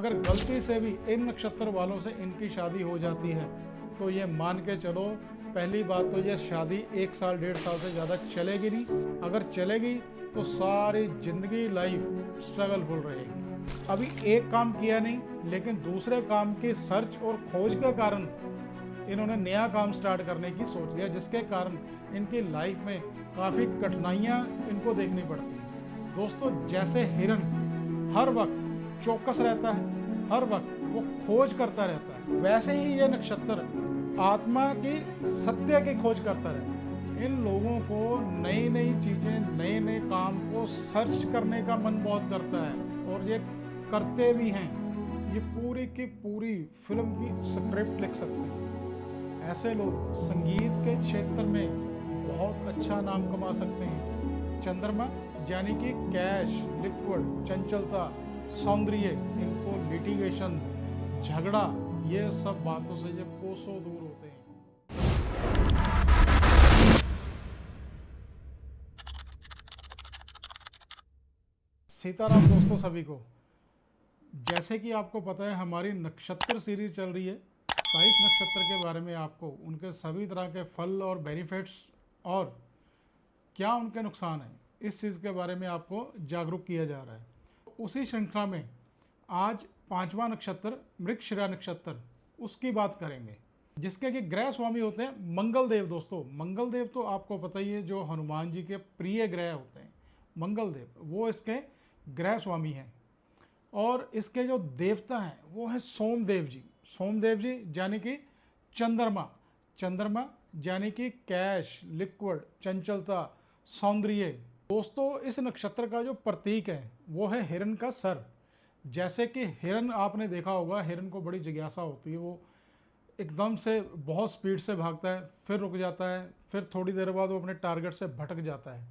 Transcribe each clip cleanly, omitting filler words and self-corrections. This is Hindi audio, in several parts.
अगर गलती से भी इन नक्षत्र वालों से इनकी शादी हो जाती है तो ये मान के चलो, पहली बात तो ये शादी 1 साल 1.5 साल से ज़्यादा चलेगी नहीं। अगर चलेगी तो सारी जिंदगी लाइफ स्ट्रगलफुल रहेगी। अभी एक काम किया नहीं, लेकिन दूसरे काम की सर्च और खोज के कारण इन्होंने नया काम स्टार्ट करने की सोच लिया, जिसके कारण इनकी लाइफ में काफ़ी कठिनाइयाँ इनको देखनी पड़ती हैं। दोस्तों, जैसे हिरन हर वक्त चौकस रहता है, हर वक्त वो खोज करता रहता है, वैसे ही ये नक्षत्र आत्मा की सत्य की खोज करता रहता है। इन लोगों को नई नई चीज़ें, नए नए काम को सर्च करने का मन बहुत करता है और ये करते भी हैं। ये पूरी की पूरी फिल्म की स्क्रिप्ट लिख सकते हैं। ऐसे लोग संगीत के क्षेत्र में बहुत अच्छा नाम कमा सकते हैं। चंद्रमा यानी कि कैश, लिक्विड, चंचलता, सौंदर्य, इनको लिटिगेशन, झगड़ा, ये सब बातों से ये कोसों दूर होते हैं। सीताराम दोस्तों सभी को। जैसे कि आपको पता है, हमारी नक्षत्र सीरीज चल रही है। 27 नक्षत्र के बारे में आपको उनके सभी तरह के फल और बेनिफिट्स और क्या उनके नुकसान हैं, इस चीज़ के बारे में आपको जागरूक किया जा रहा है। उसी श्रृंखला में आज 5वां नक्षत्र मृगशिरा नक्षत्र, उसकी बात करेंगे, जिसके कि ग्रह स्वामी होते हैं मंगल देव। दोस्तों, मंगल देव तो आपको पता ही है, जो हनुमान जी के प्रिय ग्रह होते हैं। मंगल देव वो इसके ग्रह स्वामी हैं। और इसके जो देवता हैं वो है सोमदेव जी। सोमदेव जी यानी कि चंद्रमा। चंद्रमा यानी कि कैश, लिक्विड, चंचलता, सौंदर्य। दोस्तों, इस नक्षत्र का जो प्रतीक है वो है हिरन का सर। जैसे कि हिरन आपने देखा होगा, हिरन को बड़ी जिज्ञासा होती है, वो एकदम से बहुत स्पीड से भागता है, फिर रुक जाता है, फिर थोड़ी देर बाद वो अपने टारगेट से भटक जाता है।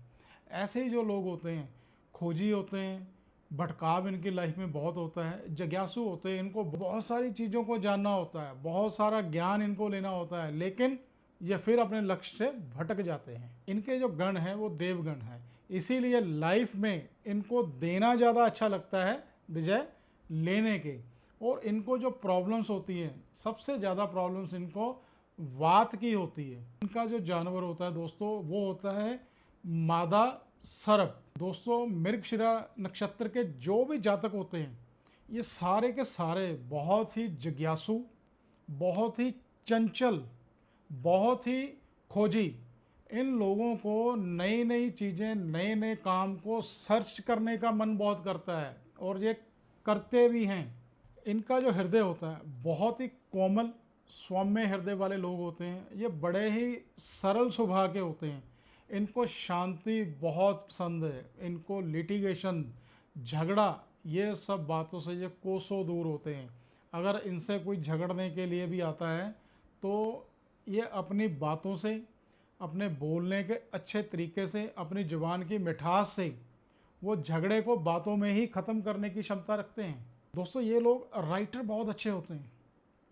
ऐसे ही जो लोग होते हैं, खोजी होते हैं, भटकाव इनकी लाइफ में बहुत होता है, जिज्ञासु होते हैं, इनको बहुत सारी चीज़ों को जानना होता है, बहुत सारा ज्ञान इनको लेना होता है, लेकिन ये फिर अपने लक्ष्य से भटक जाते हैं। इनके जो गण हैं वो देवगण हैं, इसीलिए लाइफ में इनको देना ज़्यादा अच्छा लगता है विजय लेने के। और इनको जो प्रॉब्लम्स होती हैं, सबसे ज़्यादा प्रॉब्लम्स इनको वात की होती है। इनका जो जानवर होता है दोस्तों, वो होता है मादा सर्प। दोस्तों, मृगशिरा नक्षत्र के जो भी जातक होते हैं, ये सारे के सारे बहुत ही जिज्ञासु, बहुत ही चंचल, बहुत ही खोजी। इन लोगों को नई नई चीज़ें, नए नए काम को सर्च करने का मन बहुत करता है और ये करते भी हैं। इनका जो हृदय होता है बहुत ही कोमल, सौम्य हृदय वाले लोग होते हैं। ये बड़े ही सरल स्वभाव के होते हैं। इनको शांति बहुत पसंद है। इनको लिटिगेशन, झगड़ा, ये सब बातों से ये कोसों दूर होते हैं। अगर इनसे कोई झगड़ने के लिए भी आता है तो ये अपनी बातों से, अपने बोलने के अच्छे तरीके से, अपनी जुबान की मिठास से वो झगड़े को बातों में ही ख़त्म करने की क्षमता रखते हैं। दोस्तों, ये लोग राइटर बहुत अच्छे होते हैं।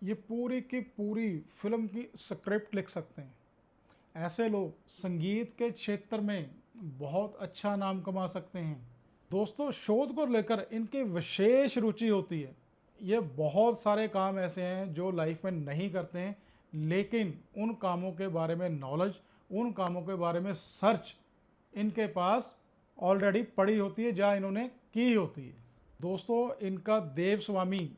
ये पूरी की पूरी फिल्म की स्क्रिप्ट लिख सकते हैं। ऐसे लोग संगीत के क्षेत्र में बहुत अच्छा नाम कमा सकते हैं। दोस्तों, शोध को लेकर इनकी विशेष रुचि होती है। ये बहुत सारे काम ऐसे हैं जो लाइफ में नहीं करते हैं, लेकिन उन कामों के बारे में नॉलेज, उन कामों के बारे में सर्च इनके पास ऑलरेडी पड़ी होती है, जहाँ इन्होंने की होती है। दोस्तों, इनका देव स्वामी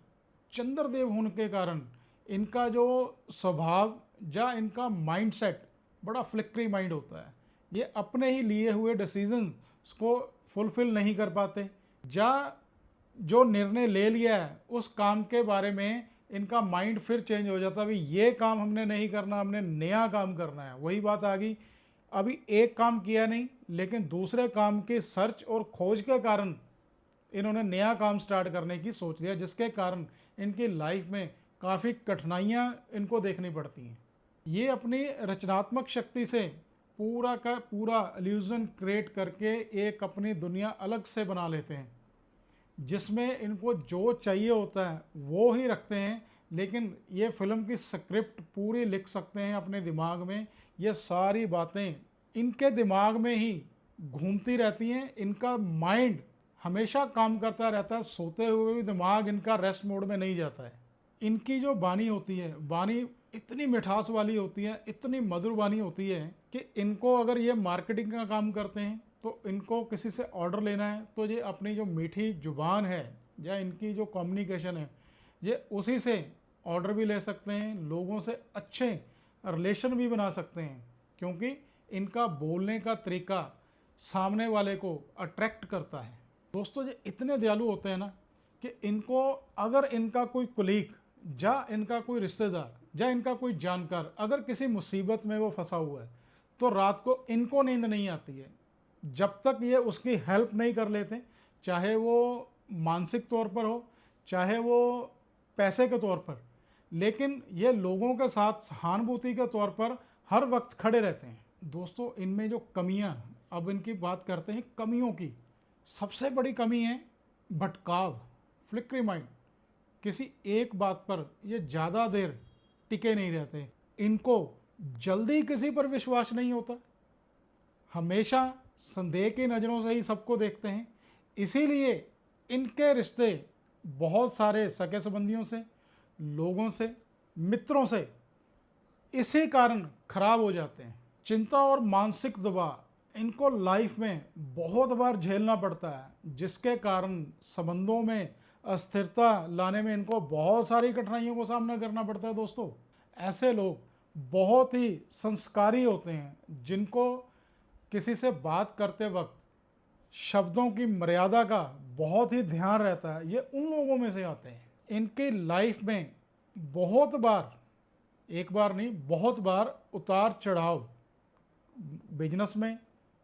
चंद्रदेव होने के कारण इनका जो स्वभाव या इनका माइंडसेट बड़ा फ्लिक्री माइंड होता है। ये अपने ही लिए हुए डिसीजंस को फुलफिल नहीं कर पाते, या जो निर्णय ले लिया है उस काम के बारे में इनका माइंड फिर चेंज हो जाता है। अभी ये काम हमने नहीं करना, हमने नया काम करना है। वही बात आ गई, अभी एक काम किया नहीं, लेकिन दूसरे काम की सर्च और खोज के कारण इन्होंने नया काम स्टार्ट करने की सोच लिया, जिसके कारण इनकी लाइफ में काफ़ी कठिनाइयाँ इनको देखनी पड़ती हैं। ये अपनी रचनात्मक शक्ति से पूरा का पूरा इल्यूजन क्रिएट करके एक अपनी दुनिया अलग से बना लेते हैं, जिसमें इनको जो चाहिए होता है वो ही रखते हैं। लेकिन ये फिल्म की स्क्रिप्ट पूरी लिख सकते हैं अपने दिमाग में। ये सारी बातें इनके दिमाग में ही घूमती रहती हैं। इनका माइंड हमेशा काम करता रहता है, सोते हुए भी दिमाग इनका रेस्ट मोड में नहीं जाता है। इनकी जो वाणी होती है, वाणी इतनी मिठास वाली होती है, इतनी मधुर वाणी होती है कि इनको अगर ये मार्केटिंग का काम करते हैं तो इनको किसी से ऑर्डर लेना है तो ये अपनी जो मीठी जुबान है या इनकी जो कम्युनिकेशन है ये उसी से ऑर्डर भी ले सकते हैं, लोगों से अच्छे रिलेशन भी बना सकते हैं, क्योंकि इनका बोलने का तरीका सामने वाले को अट्रैक्ट करता है। दोस्तों ये इतने दयालु होते हैं ना कि इनको अगर इनका कोई कुलीग या इनका कोई रिश्तेदार या इनका कोई जानकार अगर किसी मुसीबत में वो फंसा हुआ है तो रात को इनको नींद नहीं आती है जब तक ये उसकी हेल्प नहीं कर लेते, चाहे वो मानसिक तौर पर हो चाहे वो पैसे के तौर पर। लेकिन ये लोगों के साथ सहानुभूति के तौर पर हर वक्त खड़े रहते हैं। दोस्तों इनमें जो कमियां, अब इनकी बात करते हैं कमियों की। सबसे बड़ी कमी है भटकाव, फ्लिकरी माइंड। किसी एक बात पर ये ज़्यादा देर टिके नहीं रहते, इनको जल्दी किसी पर विश्वास नहीं होता, हमेशा संदेह की नज़रों से ही सबको देखते हैं। इसीलिए इनके रिश्ते बहुत सारे सगे संबंधियों से, लोगों से, मित्रों से इसी कारण खराब हो जाते हैं। चिंता और मानसिक दबाव इनको लाइफ में बहुत बार झेलना पड़ता है, जिसके कारण संबंधों में अस्थिरता लाने में इनको बहुत सारी कठिनाइयों को सामना करना पड़ता है। दोस्तों ऐसे लोग बहुत ही संस्कारी होते हैं, जिनको किसी से बात करते वक्त शब्दों की मर्यादा का बहुत ही ध्यान रहता है, ये उन लोगों में से आते हैं। इनकी लाइफ में बहुत बार, एक बार नहीं बहुत बार उतार चढ़ाव बिजनेस में,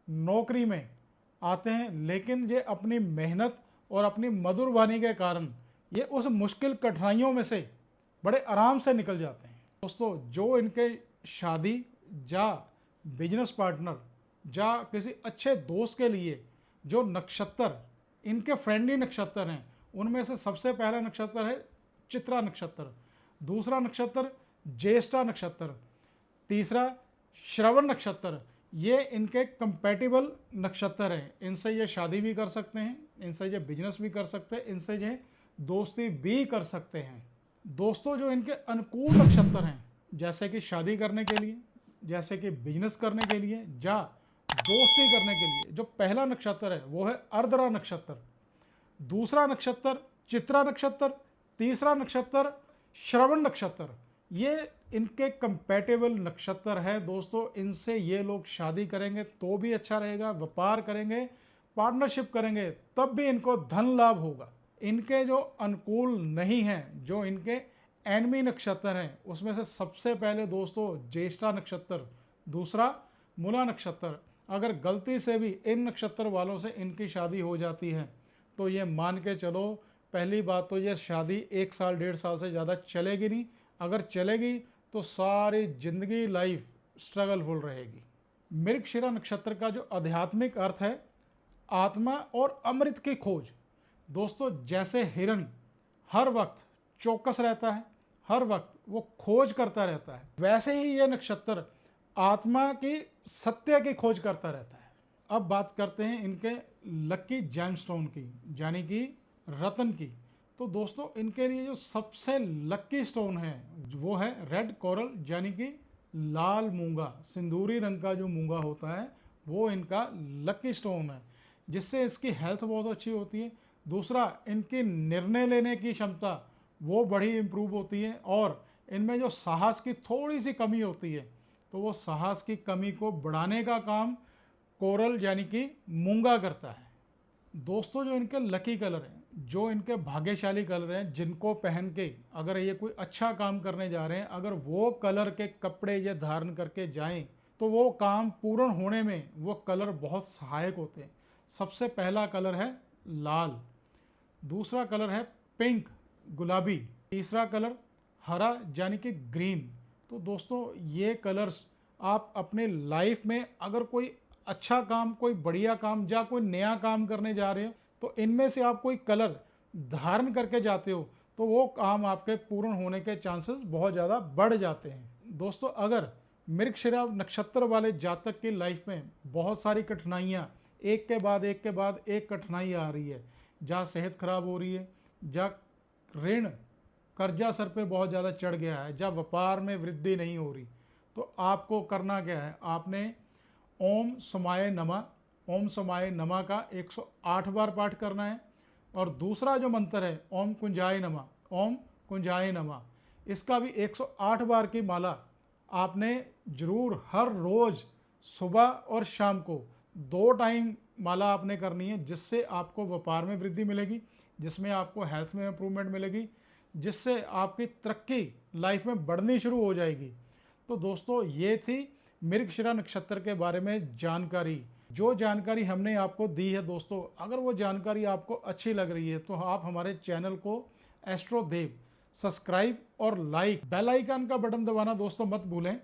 नौकरी में आते हैं, लेकिन ये अपनी मेहनत और अपनी मधुर वाणी के कारण ये उस मुश्किल कठिनाइयों में से बड़े आराम से निकल जाते हैं। दोस्तों जो इनके शादी या बिजनेस पार्टनर या किसी अच्छे दोस्त के लिए जो नक्षत्र इनके फ्रेंडली नक्षत्र हैं, उनमें से सबसे पहला नक्षत्र है चित्रा नक्षत्र, दूसरा नक्षत्र ज्येष्ठा नक्षत्र, तीसरा श्रवण नक्षत्र। ये इनके कंपैटिबल नक्षत्र हैं, इनसे ये शादी भी कर सकते हैं, इनसे ये बिजनेस भी कर सकते हैं, इनसे ये दोस्ती भी कर सकते हैं। दोस्तों जो इनके अनुकूल नक्षत्र हैं, जैसे कि शादी करने के लिए, जैसे कि बिजनेस करने के लिए या दोस्ती करने के लिए, जो पहला नक्षत्र है वो है अर्द्रा नक्षत्र, दूसरा नक्षत्र चित्रा नक्षत्र, तीसरा नक्षत्र श्रवण नक्षत्र। ये इनके कंपैटिबल नक्षत्र है। दोस्तों इनसे ये लोग शादी करेंगे तो भी अच्छा रहेगा, व्यापार करेंगे, पार्टनरशिप करेंगे तब भी इनको धन लाभ होगा। इनके जो अनुकूल नहीं हैं, जो इनके एनमी नक्षत्र हैं, उसमें से सबसे पहले दोस्तों ज्येष्ठा नक्षत्र, दूसरा मूला नक्षत्र। अगर गलती से भी इन नक्षत्र वालों से इनकी शादी हो जाती है तो ये मान के चलो, पहली बात तो ये शादी 1 साल 1.5 साल से ज़्यादा चलेगी नहीं, अगर चलेगी तो सारी जिंदगी लाइफ स्ट्रगलफुल रहेगी। मृगशिरा नक्षत्र का जो आध्यात्मिक अर्थ है आत्मा और अमृत की खोज। दोस्तों जैसे हिरन हर वक्त चौकस रहता है, हर वक्त वो खोज करता रहता है, वैसे ही ये नक्षत्र आत्मा की सत्य की खोज करता रहता है। अब बात करते हैं इनके लकी जेमस्टोन की, यानी कि रत्न की। तो दोस्तों इनके लिए जो सबसे लकी स्टोन है वो है रेड कोरल, यानी कि लाल मूंगा, सिंदूरी रंग का जो मूंगा होता है वो इनका लकी स्टोन है, जिससे इसकी हेल्थ बहुत अच्छी होती है। दूसरा, इनकी निर्णय लेने की क्षमता वो बड़ी इम्प्रूव होती है, और इनमें जो साहस की थोड़ी सी कमी होती है तो वो साहस की कमी को बढ़ाने का काम कोरल यानी कि मूंगा करता है। दोस्तों जो इनके लकी कलर हैं, जो इनके भाग्यशाली कलर हैं, जिनको पहन के अगर ये कोई अच्छा काम करने जा रहे हैं, अगर वो कलर के कपड़े ये धारण करके जाएं तो वो काम पूर्ण होने में वो कलर बहुत सहायक होते हैं। सबसे पहला कलर है लाल, दूसरा कलर है पिंक गुलाबी, तीसरा कलर हरा यानी कि ग्रीन। तो दोस्तों ये कलर्स आप अपने लाइफ में अगर कोई अच्छा काम, कोई बढ़िया काम या कोई नया काम करने जा रहे हो तो इनमें से आप कोई कलर धारण करके जाते हो तो वो काम आपके पूर्ण होने के चांसेस बहुत ज़्यादा बढ़ जाते हैं। दोस्तों अगर मृगशिरा नक्षत्र वाले जातक की लाइफ में बहुत सारी कठिनाइयाँ एक के बाद एक के बाद एक कठिनाई आ रही है, जहाँ सेहत खराब हो रही है, जहाँ ऋण कर्जा सर पे बहुत ज़्यादा चढ़ गया है, जहाँ व्यापार में वृद्धि नहीं हो रही, तो आपको करना क्या है, आपने ओम समाय नमः, ओम समाय नमः का 108 बार पाठ करना है। और दूसरा जो मंत्र है ओम कुंजाय नमः, ओम कुंजाय नमः, इसका भी 108 बार की माला आपने जरूर हर रोज़ सुबह और शाम को 2 टाइम माला आपने करनी है, जिससे आपको व्यापार में वृद्धि मिलेगी, जिसमें आपको हेल्थ में इंप्रूवमेंट मिलेगी, जिससे आपकी तरक्की लाइफ में बढ़नी शुरू हो जाएगी। तो दोस्तों ये थी मृगशिरा नक्षत्र के बारे में जानकारी। जो जानकारी हमने आपको दी है दोस्तों, अगर वो जानकारी आपको अच्छी लग रही है तो आप हमारे चैनल को एस्ट्रो देव सब्सक्राइब और लाइक, बेल आइकन का बटन दबाना दोस्तों मत भूलें।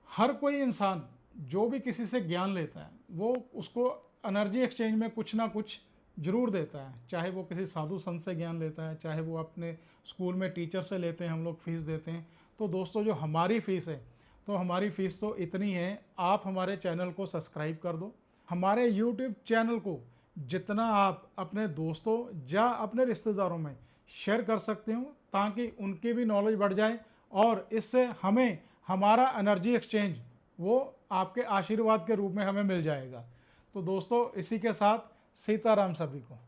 हर कोई इंसान जो भी किसी से ज्ञान लेता है वो उसको एनर्जी एक्सचेंज में कुछ ना कुछ जरूर देता है, चाहे वो किसी साधु संत से ज्ञान लेता है, चाहे वो अपने स्कूल में टीचर से लेते हैं, हम लोग फीस देते हैं। तो दोस्तों जो हमारी फ़ीस है, तो हमारी फ़ीस तो इतनी है, आप हमारे चैनल को सब्सक्राइब कर दो। हमारे यूट्यूब चैनल को जितना आप अपने दोस्तों या अपने रिश्तेदारों में शेयर कर सकते हो, ताकि उनकी भी नॉलेज बढ़ जाए और इससे हमें हमारा एनर्जी एक्सचेंज वो आपके आशीर्वाद के रूप में हमें मिल जाएगा। तो दोस्तों इसी के साथ सीताराम सभी को।